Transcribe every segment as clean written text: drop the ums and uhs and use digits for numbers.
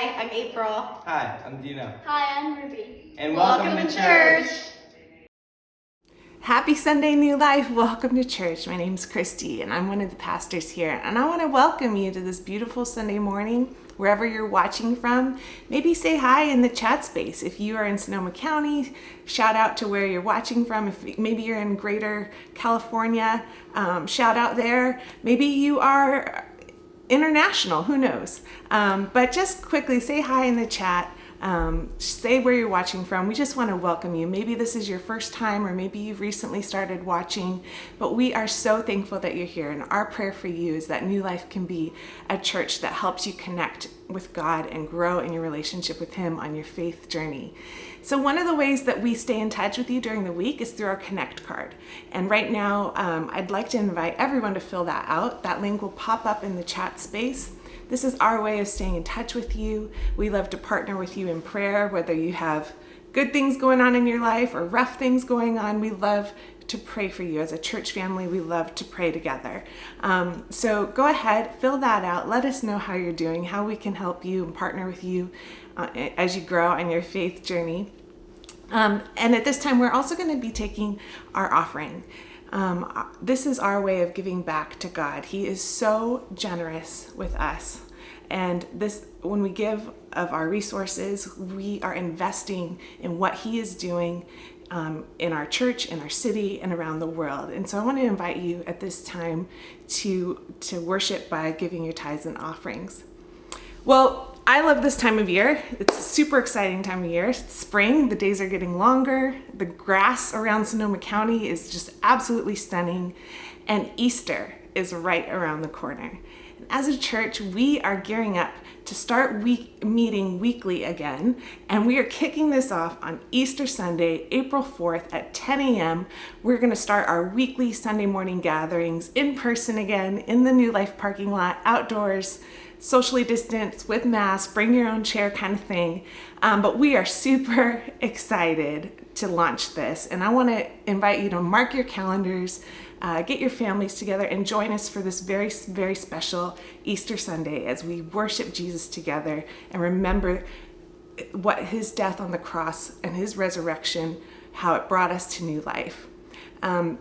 Hi, I'm April. Hi, I'm Dino. Hi, I'm Ruby. And welcome to church. Happy Sunday, New Life. Welcome to church. My name's Christy, and I'm one of the pastors here. And I want to welcome you to this beautiful Sunday morning, wherever you're watching from. Maybe say hi in the chat space. If you are in Sonoma County, shout out to where you're watching from. If maybe you're in Greater California, shout out there. Maybe you are international, who knows? But just quickly say hi in the chat. Say where you're watching from. We just want to welcome you. Maybe this is your first time, or maybe you've recently started watching, but we are so thankful that you're here. And our prayer for you is that New Life can be a church that helps you connect with God and grow in your relationship with Him on your faith journey. So one of the ways that we stay in touch with you during the week is through our Connect card. And right now, I'd like to invite everyone to fill that out. That link will pop up in the chat space. This is our way of staying in touch with you. We love to partner with you in prayer, whether you have good things going on in your life or rough things going on. We love to pray for you. As a church family, we love to pray together. So go ahead, fill that out. Let us know how you're doing, how we can help you and partner with you as you grow on your faith journey. And at this time, we're also going to be taking our offering. This is our way of giving back to God. He is so generous with us. And when we give of our resources, we are investing in what He is doing in our church, in our city, and around the world. And so I want to invite you at this time to worship by giving your tithes and offerings. Well, I love this time of year. It's a super exciting time of year. It's spring, the days are getting longer. The grass around Sonoma County is just absolutely stunning. And Easter is right around the corner. And as a church, we are gearing up to start meeting weekly again. And we are kicking this off on Easter Sunday, April 4th at 10 a.m. We're going to start our weekly Sunday morning gatherings in person again in the New Life parking lot, outdoors, socially distanced, with masks, bring your own chair kind of thing. But we are super excited to launch this. And I want to invite you to mark your calendars, get your families together, and join us for this very, very special Easter Sunday as we worship Jesus together and remember what His death on the cross and His resurrection, how it brought us to new life.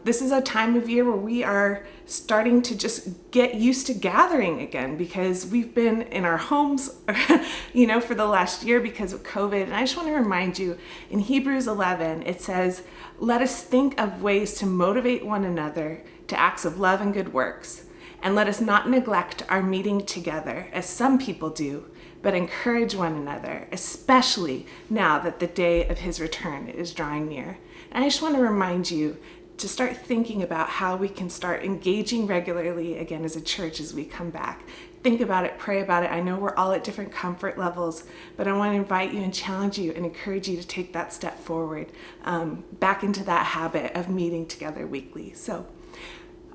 This is a time of year where we are starting to just get used to gathering again, because we've been in our homes, for the last year because of COVID. And I just want to remind you, in Hebrews 11, it says, "Let us think of ways to motivate one another to acts of love and good works. And let us not neglect our meeting together, as some people do, but encourage one another, especially now that the day of His return is drawing near." And I just want to remind you to start thinking about how we can start engaging regularly again as a church as we come back. Think about it, pray about it. I know we're all at different comfort levels, but I want to invite you and challenge you and encourage you to take that step forward, back into that habit of meeting together weekly. So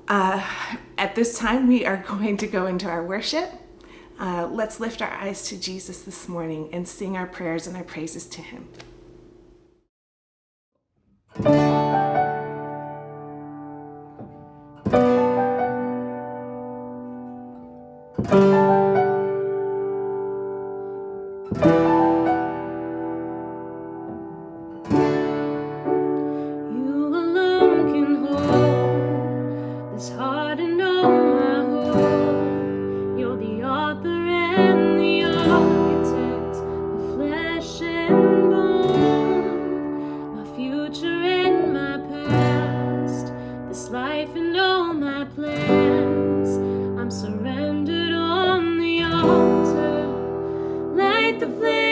at this time, we are going to go into our worship. Let's lift our eyes to Jesus this morning and sing our prayers and our praises to Him. I'm surrendered on the altar. Light the flame.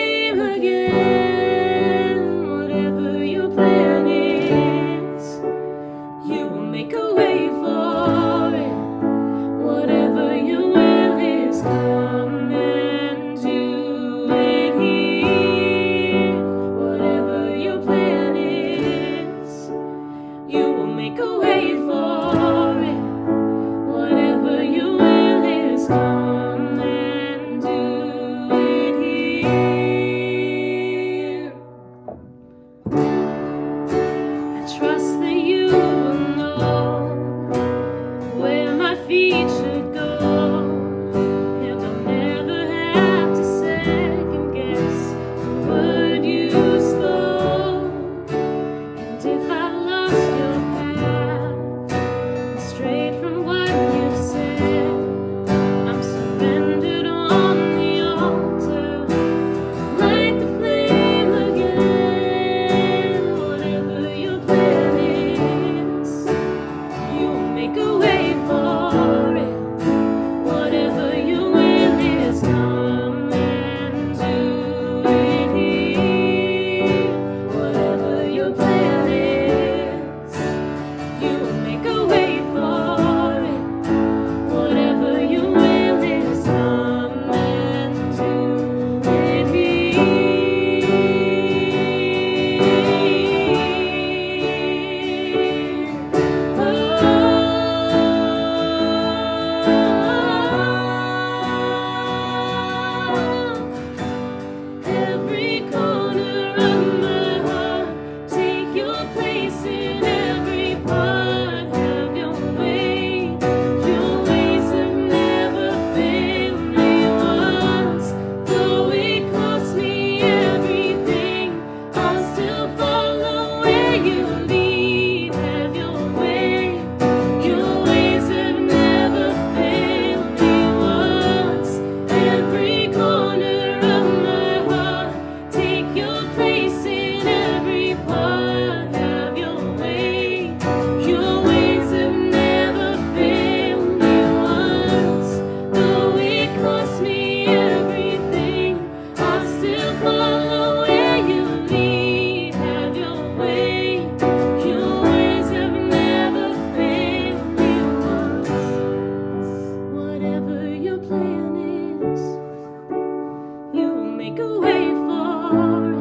make a way for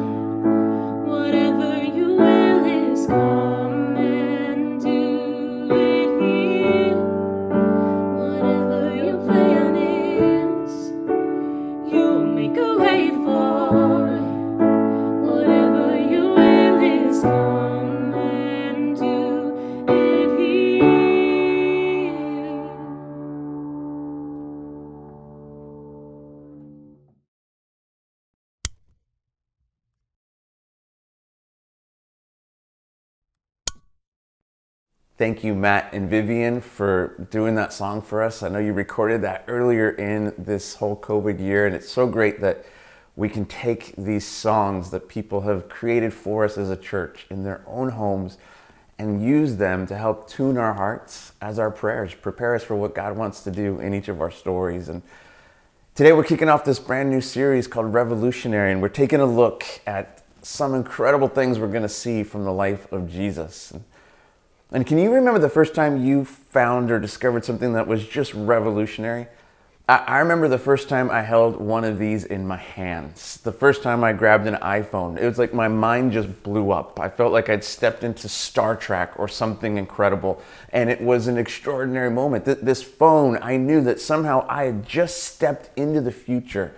whatever you will is come and do it here. Whatever your plan is, you'll make a way for whatever you will is come and do it here. Thank you, Matt and Vivian, for doing that song for us. I know you recorded that earlier in this whole COVID year, and it's so great that we can take these songs that people have created for us as a church in their own homes and use them to help tune our hearts as our prayers, prepare us for what God wants to do in each of our stories. And today we're kicking off this brand new series called Revolutionary, and we're taking a look at some incredible things we're going to see from the life of Jesus. And can you remember the first time you found or discovered something that was just revolutionary? I remember the first time I held one of these in my hands. The first time I grabbed an iPhone. It was like my mind just blew up. I felt like I'd stepped into Star Trek or something incredible. And it was an extraordinary moment. This phone, I knew that somehow I had just stepped into the future.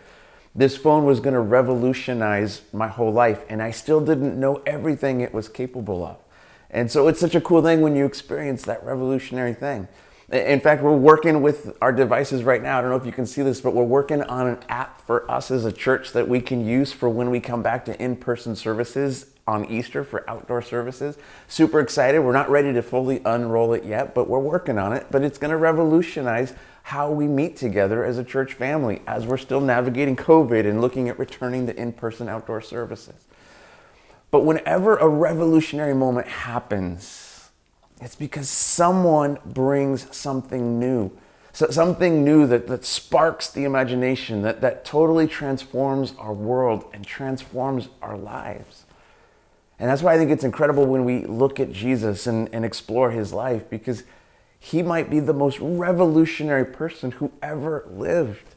This phone was going to revolutionize my whole life. And I still didn't know everything it was capable of. And so it's such a cool thing when you experience that revolutionary thing. In fact, we're working with our devices right now. I don't know if you can see this, but we're working on an app for us as a church that we can use for when we come back to in-person services on Easter for outdoor services. Super excited. We're not ready to fully unroll it yet, but we're working on it. But it's going to revolutionize how we meet together as a church family as we're still navigating COVID and looking at returning to in-person outdoor services. But whenever a revolutionary moment happens, it's because someone brings something new. So something new that sparks the imagination, that totally transforms our world and transforms our lives. And that's why I think it's incredible when we look at Jesus and explore his life, because he might be the most revolutionary person who ever lived.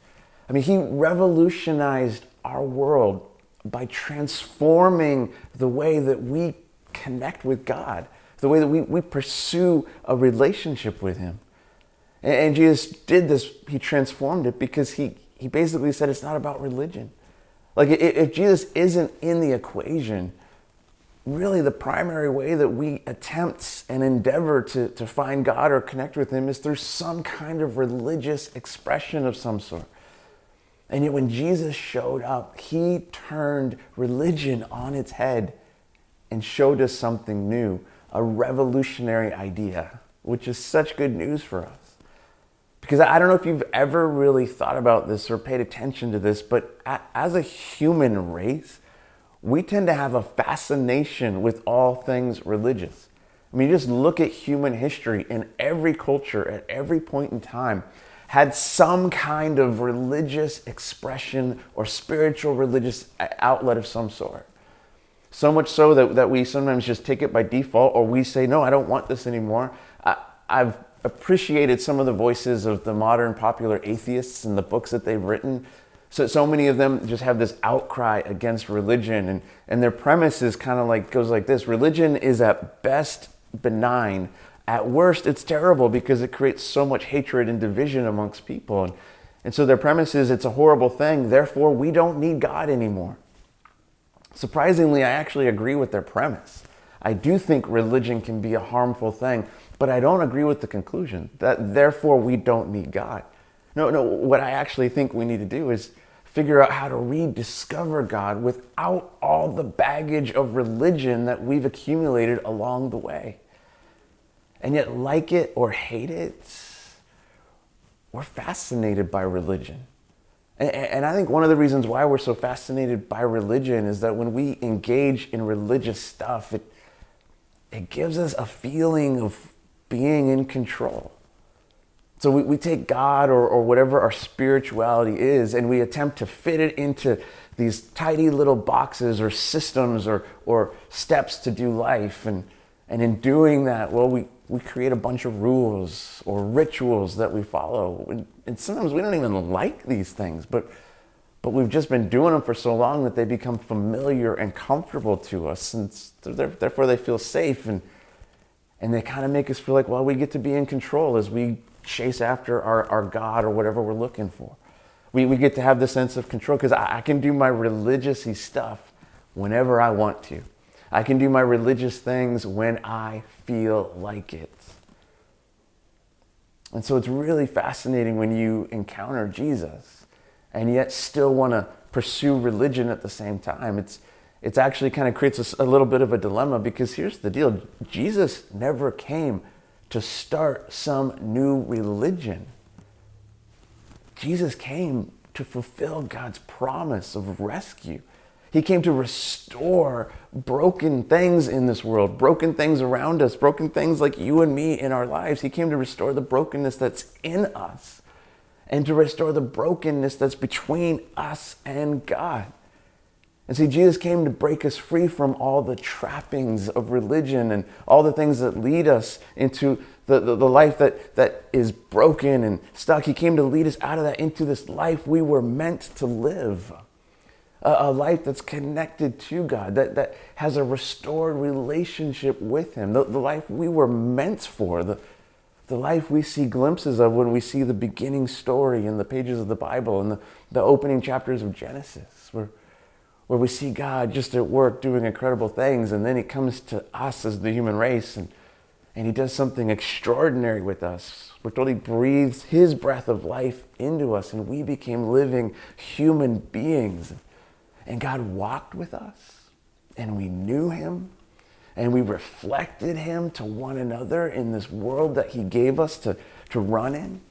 I mean, he revolutionized our world by transforming the way that we connect with God, the way that we pursue a relationship with him. And Jesus did this, he transformed it because he basically said it's not about religion. Like if Jesus isn't in the equation, really the primary way that we attempt and endeavor to find God or connect with him is through some kind of religious expression of some sort. And yet when Jesus showed up, he turned religion on its head and showed us something new, a revolutionary idea, which is such good news for us. Because I don't know if you've ever really thought about this or paid attention to this, but as a human race, we tend to have a fascination with all things religious. I mean, just look at human history, in every culture, at every point in time, had some kind of religious expression or spiritual religious outlet of some sort. So much so that we sometimes just take it by default, or we say, no, I don't want this anymore. I've appreciated some of the voices of the modern popular atheists and the books that they've written. So many of them just have this outcry against religion, and their premise is kind of like, goes like this: religion is at best benign. At worst, it's terrible because it creates so much hatred and division amongst people. And so their premise is it's a horrible thing, therefore we don't need God anymore. Surprisingly, I actually agree with their premise. I do think religion can be a harmful thing, but I don't agree with the conclusion that therefore we don't need God. No, what I actually think we need to do is figure out how to rediscover God without all the baggage of religion that we've accumulated along the way. And yet, like it or hate it, we're fascinated by religion. And I think one of the reasons why we're so fascinated by religion is that when we engage in religious stuff, it gives us a feeling of being in control. So we take God or whatever our spirituality is, and we attempt to fit it into these tidy little boxes or systems or steps to do life. And in doing that, well, we create a bunch of rules or rituals that we follow. And sometimes we don't even like these things, but But we've just been doing them for so long that they become familiar and comfortable to us, and therefore they feel safe, and they kind of make us feel like, well, we get to be in control as we chase after our God or whatever we're looking for. We get to have this sense of control because I can do my religious-y stuff whenever I want to. I can do my religious things when I feel like it. And so it's really fascinating when you encounter Jesus and yet still want to pursue religion at the same time. It's actually kind of creates a little bit of a dilemma, because here's the deal. Jesus never came to start some new religion. Jesus came to fulfill God's promise of rescue. He came to restore broken things in this world, broken things around us, broken things like you and me in our lives. He came to restore the brokenness that's in us and to restore the brokenness that's between us and God. And see, Jesus came to break us free from all the trappings of religion and all the things that lead us into the life that is broken and stuck. He came to lead us out of that into this life we were meant to live. A life that's connected to God, that has a restored relationship with Him. The life we were meant for, the life we see glimpses of when we see the beginning story in the pages of the Bible and the opening chapters of Genesis, where we see God just at work doing incredible things, and then He comes to us as the human race, and He does something extraordinary with us. We're told He breathes His breath of life into us, and we became living human beings. And God walked with us, and we knew Him, and we reflected Him to one another in this world that He gave us to run in.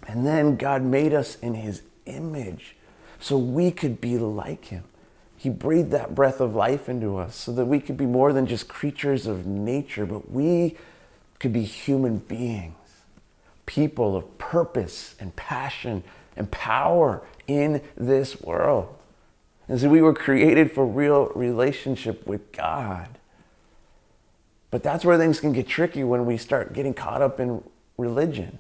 And then God made us in His image so we could be like Him. He breathed that breath of life into us so that we could be more than just creatures of nature, but we could be human beings, people of purpose and passion and power in this world. And so we were created for real relationship with God. But that's where things can get tricky when we start getting caught up in religion.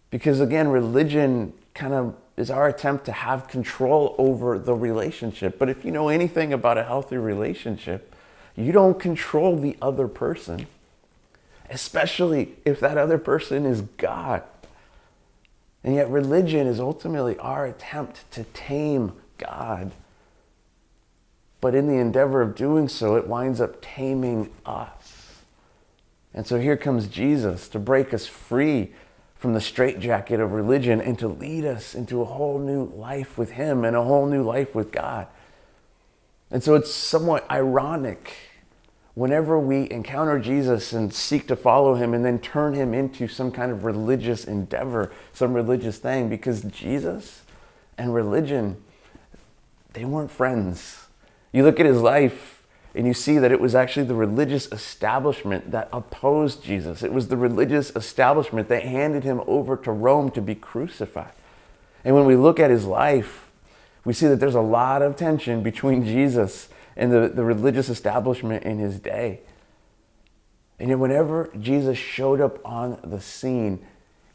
Because again, religion kind of is our attempt to have control over the relationship. But if you know anything about a healthy relationship, you don't control the other person, especially if that other person is God. And yet religion is ultimately our attempt to tame God. But in the endeavor of doing so, it winds up taming us. And so here comes Jesus to break us free from the straitjacket of religion and to lead us into a whole new life with Him and a whole new life with God. And so it's somewhat ironic whenever we encounter Jesus and seek to follow Him and then turn Him into some kind of religious endeavor, some religious thing, because Jesus and religion, they weren't friends. You look at His life and you see that it was actually the religious establishment that opposed Jesus. It was the religious establishment that handed Him over to Rome to be crucified. And when we look at His life, we see that there's a lot of tension between Jesus and the religious establishment in His day. And yet whenever Jesus showed up on the scene,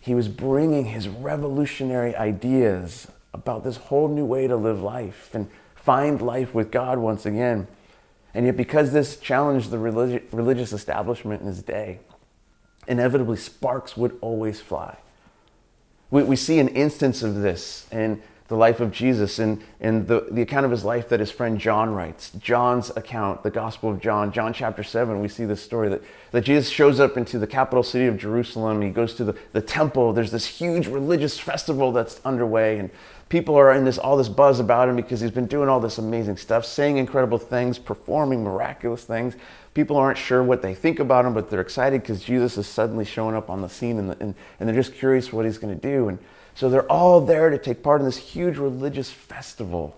He was bringing His revolutionary ideas about this whole new way to live life and find life with God once again. And yet because this challenged the religious establishment in His day, inevitably sparks would always fly. We see an instance of this in the life of Jesus in the account of His life that his friend John writes. John's account, the Gospel of John, John chapter 7, we see this story that Jesus shows up into the capital city of Jerusalem. He goes to the temple. There's this huge religious festival that's underway, and people are in all this buzz about Him because He's been doing all this amazing stuff, saying incredible things, performing miraculous things. People aren't sure what they think about Him, but they're excited because Jesus is suddenly showing up on the scene, and they're just curious what He's going to do. And so they're all there to take part in this huge religious festival.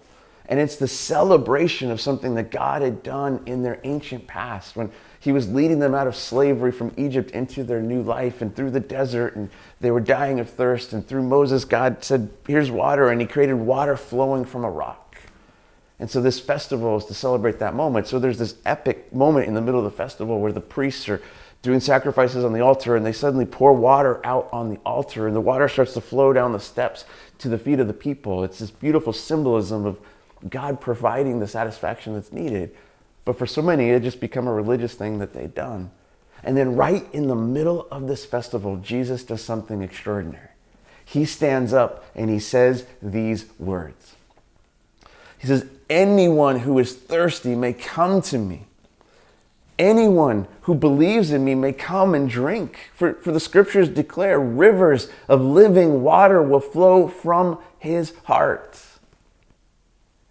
And it's the celebration of something that God had done in their ancient past when He was leading them out of slavery from Egypt into their new life and through the desert, and they were dying of thirst. And through Moses, God said, here's water, and He created water flowing from a rock. And so this festival is to celebrate that moment. So there's this epic moment in the middle of the festival where the priests are doing sacrifices on the altar, and they suddenly pour water out on the altar, and the water starts to flow down the steps to the feet of the people. It's this beautiful symbolism of God providing the satisfaction that's needed. But for so many, it just become a religious thing that they've done. And then right in the middle of this festival, Jesus does something extraordinary. He stands up and he says these words. He says, anyone who is thirsty may come to me. Anyone who believes in me may come and drink. For the scriptures declare rivers of living water will flow from his heart.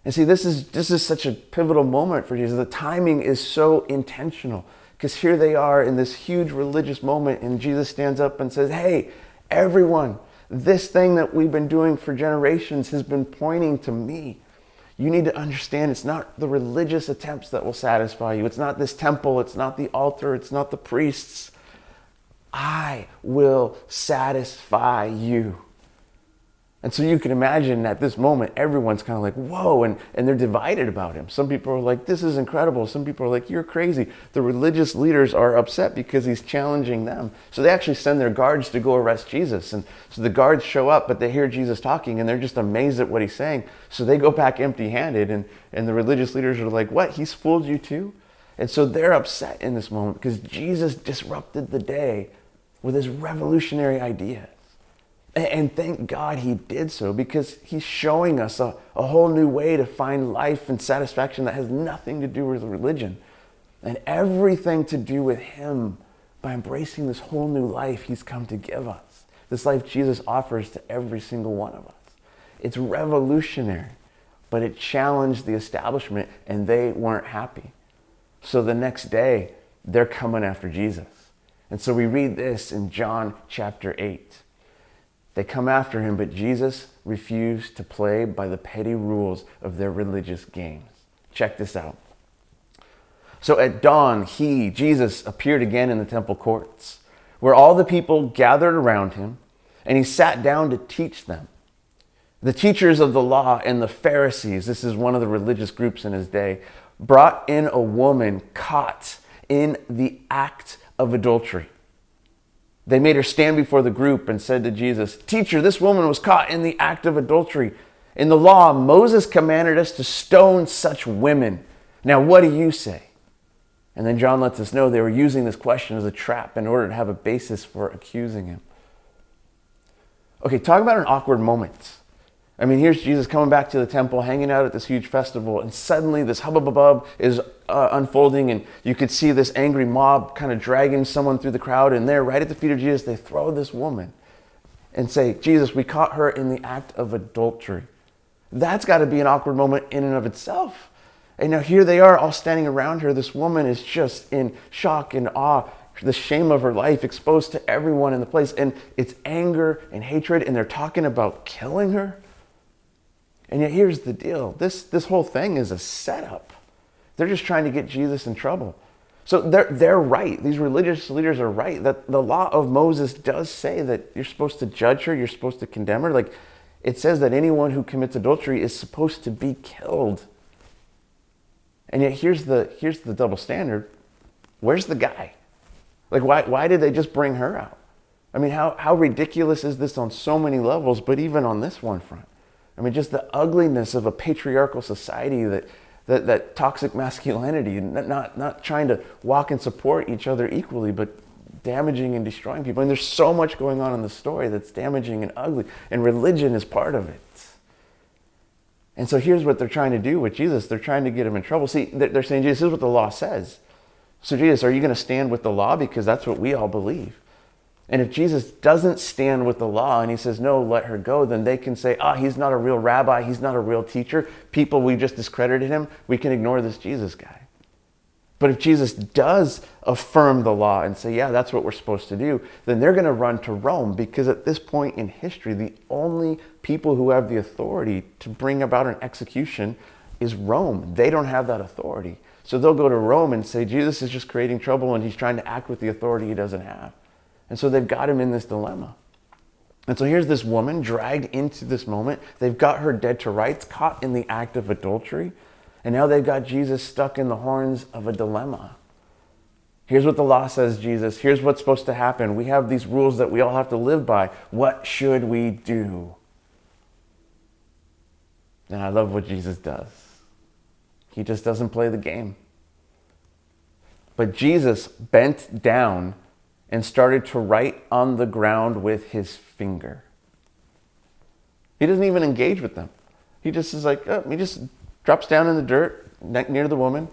And see, this is such a pivotal moment for Jesus. The timing is so intentional, because here they are in this huge religious moment, and Jesus stands up and says, hey, everyone, this thing that we've been doing for generations has been pointing to me. You need to understand it's not the religious attempts that will satisfy you. It's not this temple. It's not the altar. It's not the priests. I will satisfy you. And so you can imagine at this moment, everyone's kind of like, whoa, and they're divided about him. Some people are like, this is incredible. Some people are like, you're crazy. The religious leaders are upset because he's challenging them. So they actually send their guards to go arrest Jesus. And so the guards show up, but they hear Jesus talking, and they're just amazed at what he's saying. So they go back empty-handed, and the religious leaders are like, what, he's fooled you too? And so they're upset in this moment because Jesus disrupted the day with his revolutionary ideas. And thank God he did so, because he's showing us a whole new way to find life and satisfaction that has nothing to do with religion and everything to do with him. By embracing this whole new life he's come to give us, this life Jesus offers to every single one of us. It's revolutionary, but it challenged the establishment, and they weren't happy. So the next day, they're coming after Jesus. And so we read this in John chapter 8. They come after him, but Jesus refused to play by the petty rules of their religious games. Check this out. So at dawn, Jesus, appeared again in the temple courts, where all the people gathered around him, and he sat down to teach them. The teachers of the law and the Pharisees, this is one of the religious groups in his day, brought in a woman caught in the act of adultery. They made her stand before the group and said to Jesus, "Teacher, this woman was caught in the act of adultery. In the law, Moses commanded us to stone such women. Now, what do you say?" And then John lets us know they were using this question as a trap in order to have a basis for accusing him. Okay, talk about an awkward moment. I mean, here's Jesus coming back to the temple, hanging out at this huge festival, and suddenly this hubbub is unfolding, and you could see this angry mob kind of dragging someone through the crowd, and there, right at the feet of Jesus, they throw this woman and say, "Jesus, we caught her in the act of adultery." That's got to be an awkward moment in and of itself. And now here they are all standing around her. This woman is just in shock and awe, the shame of her life exposed to everyone in the place, and it's anger and hatred, and they're talking about killing her. And yet here's the deal. This whole thing is a setup. They're just trying to get Jesus in trouble. So they're right. These religious leaders are right that the law of Moses does say that you're supposed to judge her, you're supposed to condemn her. Like, it says that anyone who commits adultery is supposed to be killed. And yet here's the double standard. Where's the guy? Like, why did they just bring her out? I mean, how ridiculous is this on so many levels, but even on this one front? I mean, just the ugliness of a patriarchal society that toxic masculinity, not trying to walk and support each other equally, but damaging and destroying people. And there's so much going on in the story that's damaging and ugly, and religion is part of it. And so here's what they're trying to do with Jesus. They're trying to get him in trouble. See, they're saying, Jesus, this is what the law says. So Jesus, are you going to stand with the law? Because that's what we all believe. And if Jesus doesn't stand with the law and he says, no, let her go, then they can say, he's not a real rabbi. He's not a real teacher. People, we just discredited him. We can ignore this Jesus guy. But if Jesus does affirm the law and say, yeah, that's what we're supposed to do, then they're going to run to Rome, because at this point in history, the only people who have the authority to bring about an execution is Rome. They don't have that authority. So they'll go to Rome and say, Jesus is just creating trouble and he's trying to act with the authority he doesn't have. And so they've got him in this dilemma. And so here's this woman dragged into this moment. They've got her dead to rights, caught in the act of adultery. And now they've got Jesus stuck in the horns of a dilemma. Here's what the law says, Jesus. Here's what's supposed to happen. We have these rules that we all have to live by. What should we do? And I love what Jesus does. He just doesn't play the game. But Jesus bent down and started to write on the ground with his finger. He doesn't even engage with them. He just is like, he just drops down in the dirt near the woman,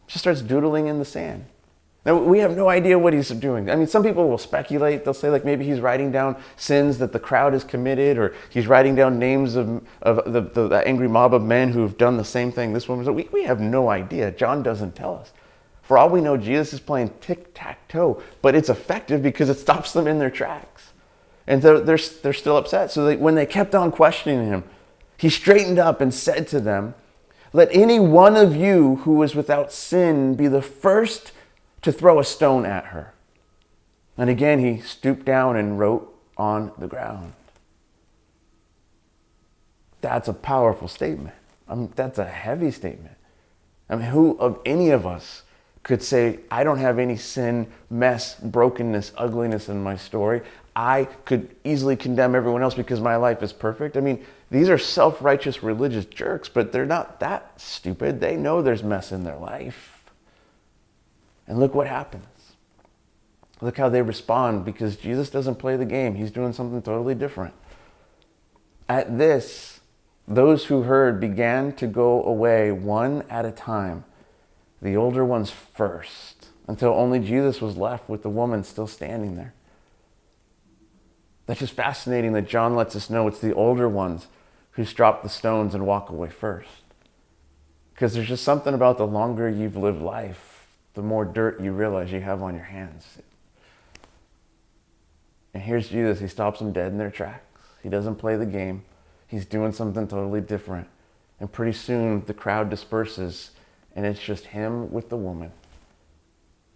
just starts doodling in the sand. Now, we have no idea what he's doing. I mean, some people will speculate. They'll say, like, maybe he's writing down sins that the crowd has committed, or he's writing down names of the angry mob of men who've done the same thing this woman. We have no idea. John doesn't tell us. For all we know, Jesus is playing tic-tac-toe, but it's effective because it stops them in their tracks. And they're still upset. So when they kept on questioning him, he straightened up and said to them, "Let any one of you who is without sin be the first to throw a stone at her." And again, he stooped down and wrote on the ground. That's a powerful statement. I mean, that's a heavy statement. I mean, who of any of us could say, I don't have any sin, mess, brokenness, ugliness in my story. I could easily condemn everyone else because my life is perfect. I mean, these are self-righteous religious jerks, but they're not that stupid. They know there's mess in their life. And look what happens. Look how they respond, because Jesus doesn't play the game. He's doing something totally different. At this, those who heard began to go away one at a time, the older ones first, until only Jesus was left with the woman still standing there. That's just fascinating that John lets us know it's the older ones who drop the stones and walk away first. Because there's just something about the longer you've lived life, the more dirt you realize you have on your hands. And here's Jesus. He stops them dead in their tracks. He doesn't play the game. He's doing something totally different. And pretty soon the crowd disperses and it's just him with the woman.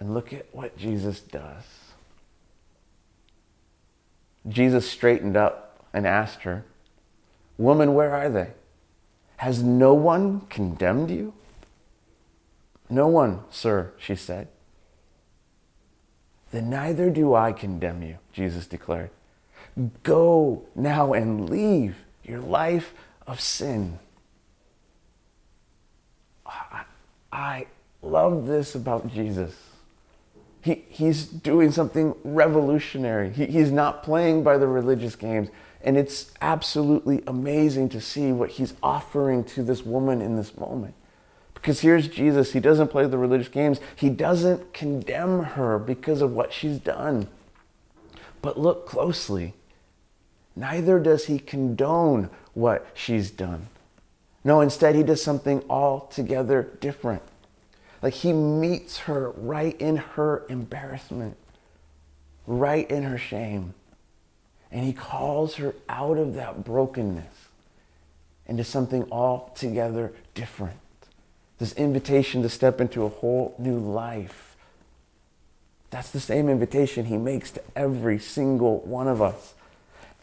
And look at what Jesus does. Jesus straightened up and asked her, "Woman, where are they? Has no one condemned you?" "No one, sir," she said. "Then neither do I condemn you," Jesus declared. "Go now and leave your life of sin." I love this about Jesus. He's doing something revolutionary. He's not playing by the religious games. And it's absolutely amazing to see what he's offering to this woman in this moment. Because here's Jesus. He doesn't play the religious games. He doesn't condemn her because of what she's done. But look closely. Neither does he condone what she's done. No, instead he does something altogether different. Like he meets her right in her embarrassment, right in her shame. And he calls her out of that brokenness into something altogether different. This invitation to step into a whole new life. That's the same invitation he makes to every single one of us.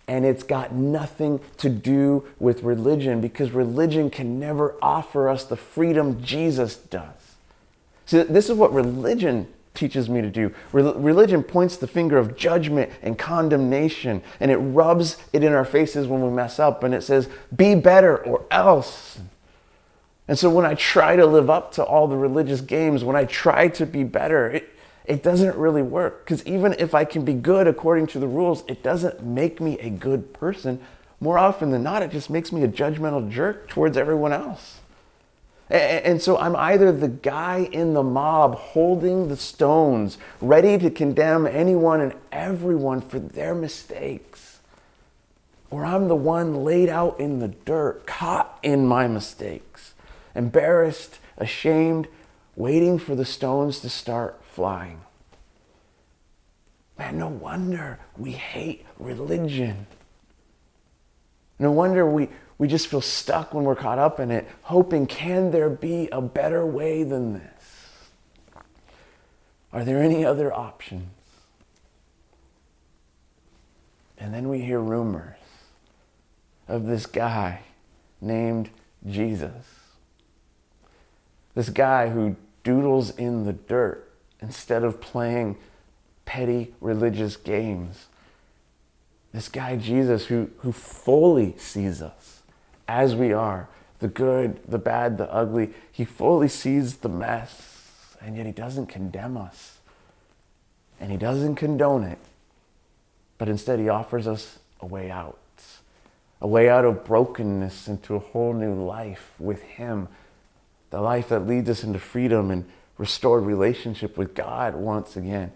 And it's got nothing to do with religion, because religion can never offer us the freedom Jesus does. See, this is what religion teaches me to do. Religion points the finger of judgment and condemnation, and it rubs it in our faces when we mess up, and it says, be better or else. And so when I try to live up to all the religious games, when I try to be better, it doesn't really work. Because even if I can be good according to the rules, it doesn't make me a good person. More often than not, it just makes me a judgmental jerk towards everyone else. And so I'm either the guy in the mob holding the stones, ready to condemn anyone and everyone for their mistakes, or I'm the one laid out in the dirt, caught in my mistakes, embarrassed, ashamed, waiting for the stones to start flying. Man, no wonder we hate religion. No wonder we just feel stuck when we're caught up in it, hoping, can there be a better way than this? Are there any other options? And then we hear rumors of this guy named Jesus. This guy who doodles in the dirt instead of playing petty religious games. This guy, Jesus, who fully sees us as we are, the good, the bad, the ugly. He fully sees the mess, and yet he doesn't condemn us. And he doesn't condone it, but instead he offers us a way out of brokenness into a whole new life with him, the life that leads us into freedom and restored relationship with God once again.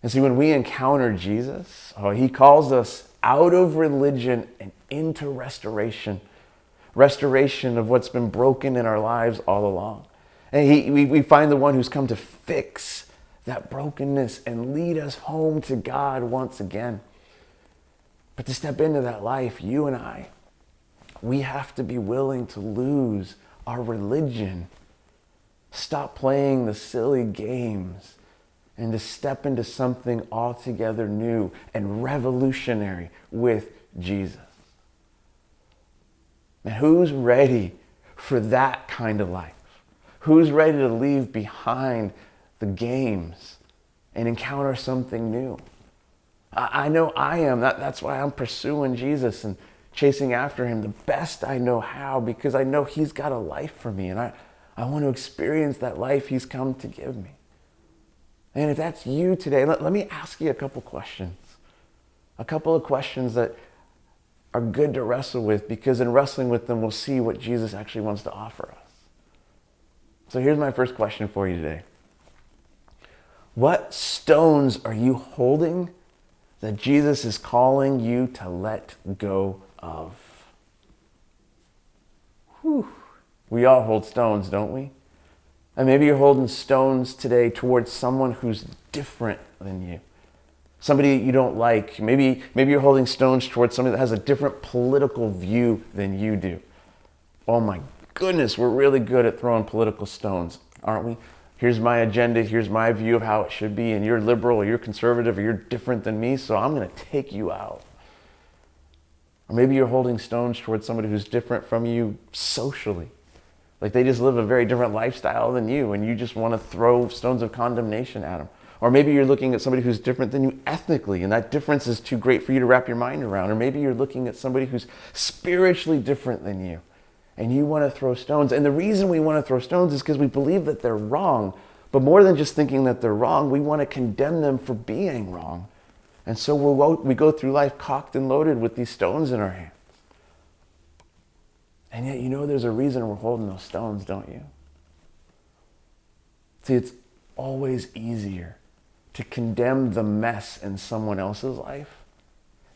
And see, when we encounter Jesus, he calls us out of religion and into restoration of what's been broken in our lives all along. And we find the one who's come to fix that brokenness and lead us home to God once again. But to step into that life, you and I, we have to be willing to lose our religion, stop playing the silly games, and to step into something altogether new and revolutionary with Jesus. And who's ready for that kind of life? Who's ready to leave behind the games and encounter something new? I know I am. That's why I'm pursuing Jesus and chasing after him the best I know how, because I know he's got a life for me, and I want to experience that life he's come to give me. And if that's you today, let me ask you a couple questions. A couple of questions that are good to wrestle with, because in wrestling with them, we'll see what Jesus actually wants to offer us. So here's my first question for you today. What stones are you holding that Jesus is calling you to let go of? Whew. We all hold stones, don't we? And maybe you're holding stones today towards someone who's different than you. Somebody you don't like. Maybe you're holding stones towards somebody that has a different political view than you do. Oh my goodness, we're really good at throwing political stones, aren't we? Here's my agenda, here's my view of how it should be, and you're liberal or you're conservative or you're different than me, so I'm going to take you out. Or maybe you're holding stones towards somebody who's different from you socially. Like they just live a very different lifestyle than you, and you just want to throw stones of condemnation at them. Or maybe you're looking at somebody who's different than you ethnically, and that difference is too great for you to wrap your mind around. Or maybe you're looking at somebody who's spiritually different than you, and you want to throw stones. And the reason we want to throw stones is because we believe that they're wrong. But more than just thinking that they're wrong, we want to condemn them for being wrong. And so we go through life cocked and loaded with these stones in our hands. And yet, you know there's a reason we're holding those stones, don't you? See, it's always easier to condemn the mess in someone else's life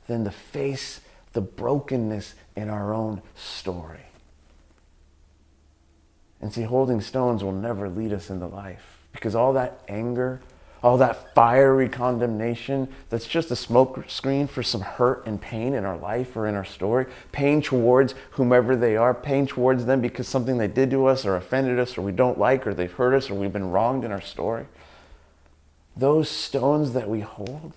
than to face the brokenness in our own story. And see, holding stones will never lead us into life, because all that anger, all that fiery condemnation, that's just a smoke screen for some hurt and pain in our life or in our story. Pain towards whomever they are, pain towards them because something they did to us or offended us or we don't like or they've hurt us or we've been wronged in our story. Those stones that we hold,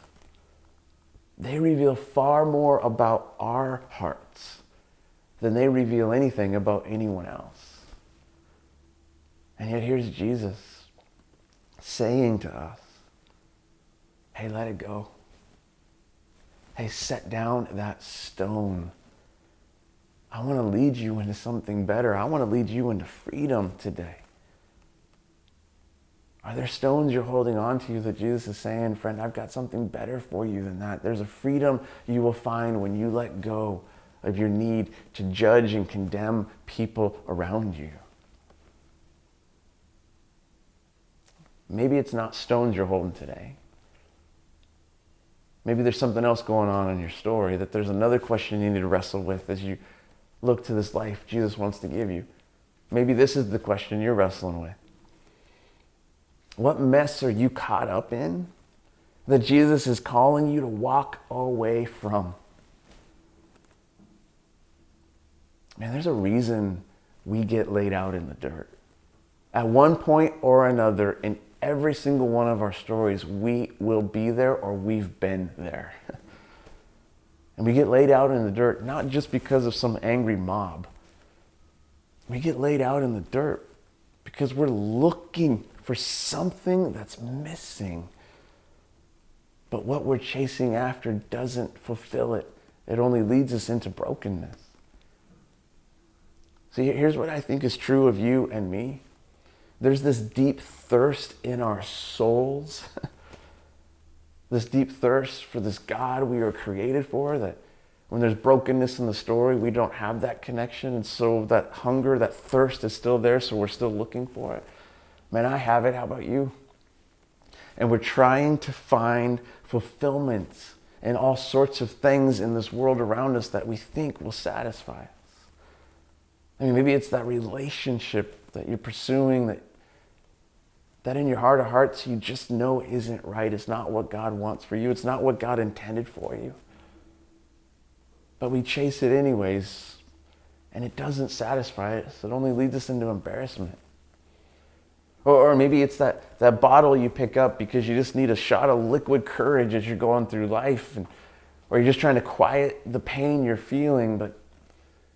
they reveal far more about our hearts than they reveal anything about anyone else. And yet here's Jesus saying to us, hey, let it go. Hey, set down that stone. I want to lead you into something better. I want to lead you into freedom today. Are there stones you're holding on to that Jesus is saying, friend, I've got something better for you than that? There's a freedom you will find when you let go of your need to judge and condemn people around you. Maybe it's not stones you're holding today. Maybe there's something else going on in your story, that there's another question you need to wrestle with as you look to this life Jesus wants to give you. Maybe this is the question you're wrestling with. What mess are you caught up in that Jesus is calling you to walk away from? Man, there's a reason we get laid out in the dirt. At one point or another, in every single one of our stories, we will be there or we've been there. And we get laid out in the dirt, not just because of some angry mob. We get laid out in the dirt because we're looking for something that's missing. But what we're chasing after doesn't fulfill it. It only leads us into brokenness. See, here's what I think is true of you and me. There's this deep thirst in our souls, this deep thirst for this God we were created for, that when there's brokenness in the story, we don't have that connection. And so that hunger, that thirst is still there, so we're still looking for it. Man, I have it. How about you? And we're trying to find fulfillment in all sorts of things in this world around us that we think will satisfy us. I mean, maybe it's that relationship that you're pursuing that in your heart of hearts you just know isn't right. It's not what God wants for you. It's not what God intended for you. But we chase it anyways, and it doesn't satisfy us. It only leads us into embarrassment. Or maybe it's that bottle you pick up because you just need a shot of liquid courage as you're going through life, or you're just trying to quiet the pain you're feeling, but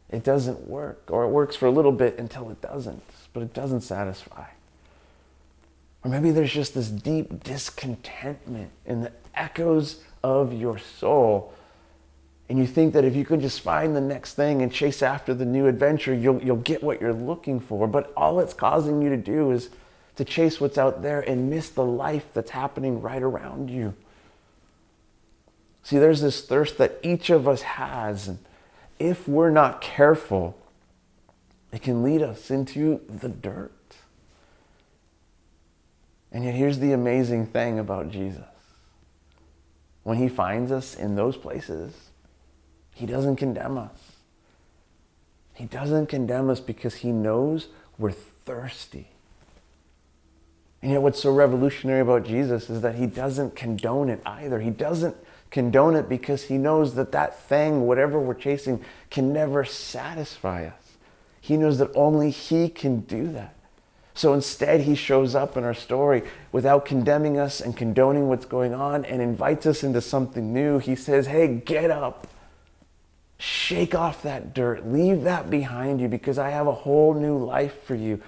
it doesn't work. Or it works for a little bit until it doesn't, but it doesn't satisfy. Or maybe there's just this deep discontentment in the echoes of your soul, and you think that if you could just find the next thing and chase after the new adventure, you'll get what you're looking for. But all it's causing you to do is to chase what's out there and miss the life that's happening right around you. See, there's this thirst that each of us has, and if we're not careful, it can lead us into the dirt. And yet here's the amazing thing about Jesus. When he finds us in those places, he doesn't condemn us. He doesn't condemn us because he knows we're thirsty. And yet what's so revolutionary about Jesus is that he doesn't condone it either. He doesn't condone it because he knows that thing, whatever we're chasing, can never satisfy us. He knows that only he can do that. So instead, he shows up in our story without condemning us and condoning what's going on and invites us into something new. He says, hey, get up. Shake off that dirt. Leave that behind you because I have a whole new life for you.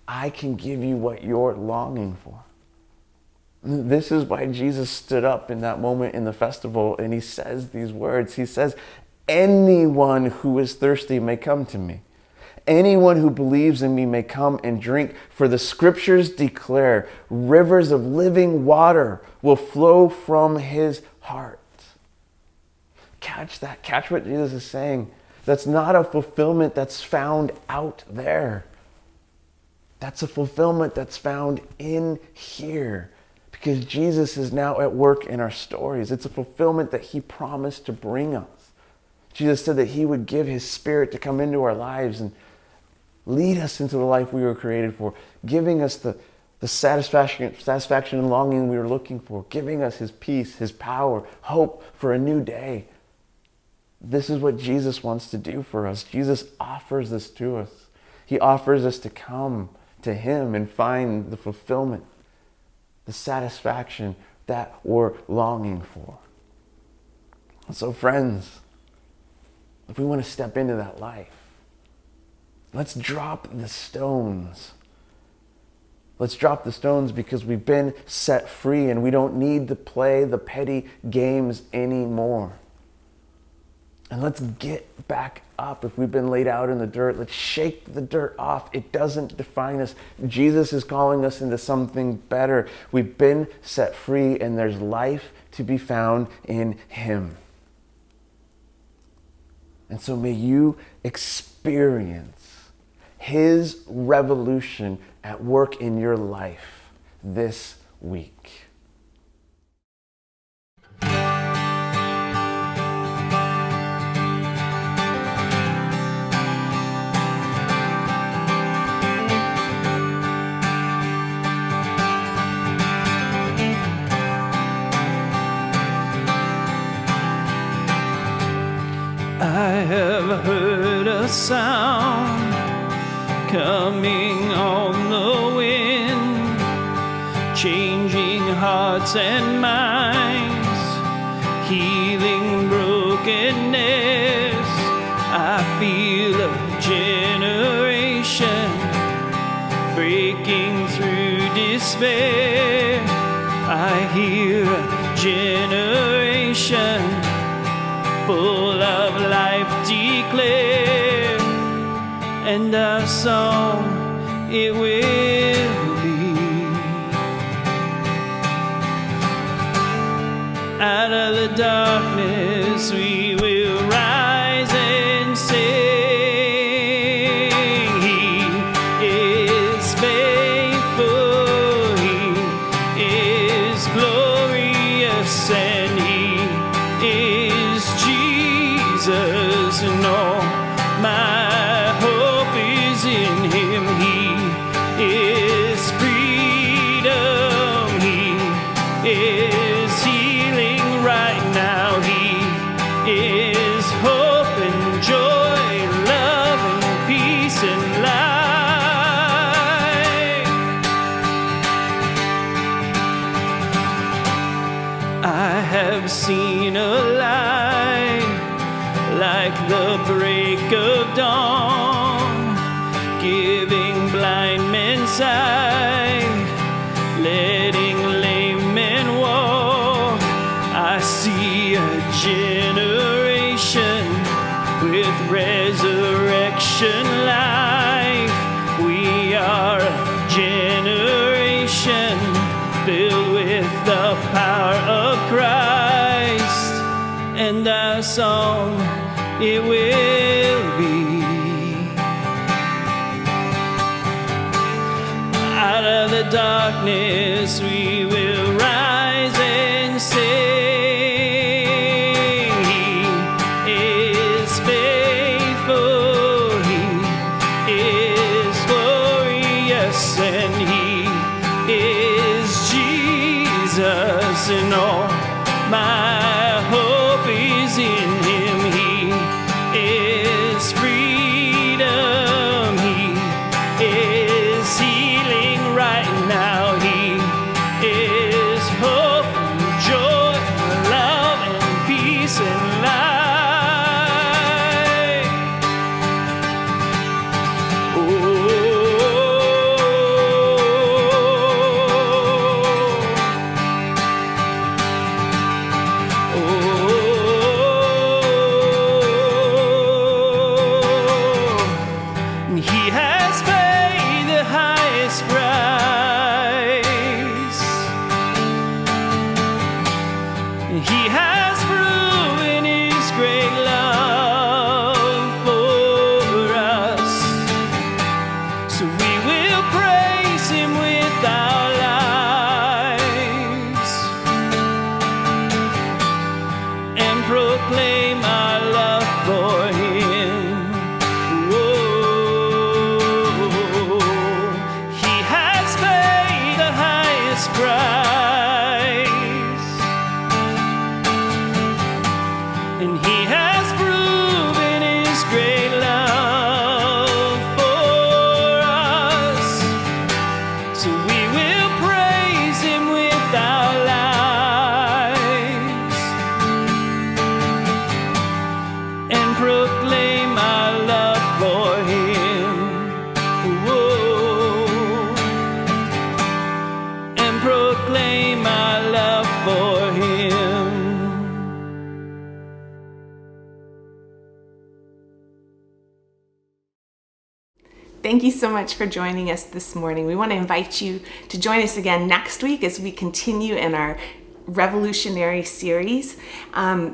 I can give you what you're longing for. This is why Jesus stood up in that moment in the festival and he says these words. He says, anyone who is thirsty may come to me. Anyone who believes in me may come and drink, for the scriptures declare rivers of living water will flow from his heart. Catch that. Catch what Jesus is saying. That's not a fulfillment that's found out there. That's a fulfillment that's found in here, because Jesus is now at work in our stories. It's a fulfillment that he promised to bring us. Jesus said that he would give his Spirit to come into our lives and lead us into the life we were created for, giving us the satisfaction and longing we were looking for, giving us his peace, his power, hope for a new day. This is what Jesus wants to do for us. Jesus offers this to us. He offers us to come to him and find the fulfillment, the satisfaction that we're longing for. And so friends, if we want to step into that life, let's drop the stones. Let's drop the stones because we've been set free and we don't need to play the petty games anymore. And let's get back up. If we've been laid out in the dirt, let's shake the dirt off. It doesn't define us. Jesus is calling us into something better. We've been set free and there's life to be found in him. And so may you experience his revolution at work in your life this week. I have heard a sound coming on the wind, changing hearts and minds, healing brokenness. I feel a generation breaking through despair. I hear a generation full of life declare, and our song it will be. Out of the darkness we will rise and sing. He is faithful, He is glorious, and He is Jesus. And all my hope is in Him. He is freedom, He is healing right now. He is hope and joy, love and peace and life. I have seen a light like the break of dawn, giving blind men sight, letting lame men walk. I see a generation with resurrection life. We are a generation filled with the power of Christ, and our song it will be. Out of the darkness we will rise and sing. He is faithful, He is glorious, and He is Jesus. And all my hope is in Him. He is freedom, He is healing right now. He is hope and joy, love and peace and life. He has paid the highest price. He has proven His great love for us. So we will praise Him with our lives and proclaim our love for Him. Price, and He has proven His great love for us. So we will praise Him with our lives and proclaim our love for Him. Proclaim our love for Him. Thank you so much for joining us this morning. We want to invite you to join us again next week as we continue in our Revolutionary series.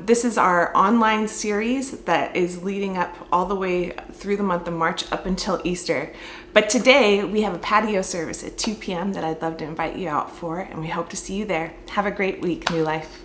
This is our online series that is leading up all the way through the month of March up until Easter. But today we have a patio service at 2 p.m. that I'd love to invite you out for, and we hope to see you there. Have a great week, New Life.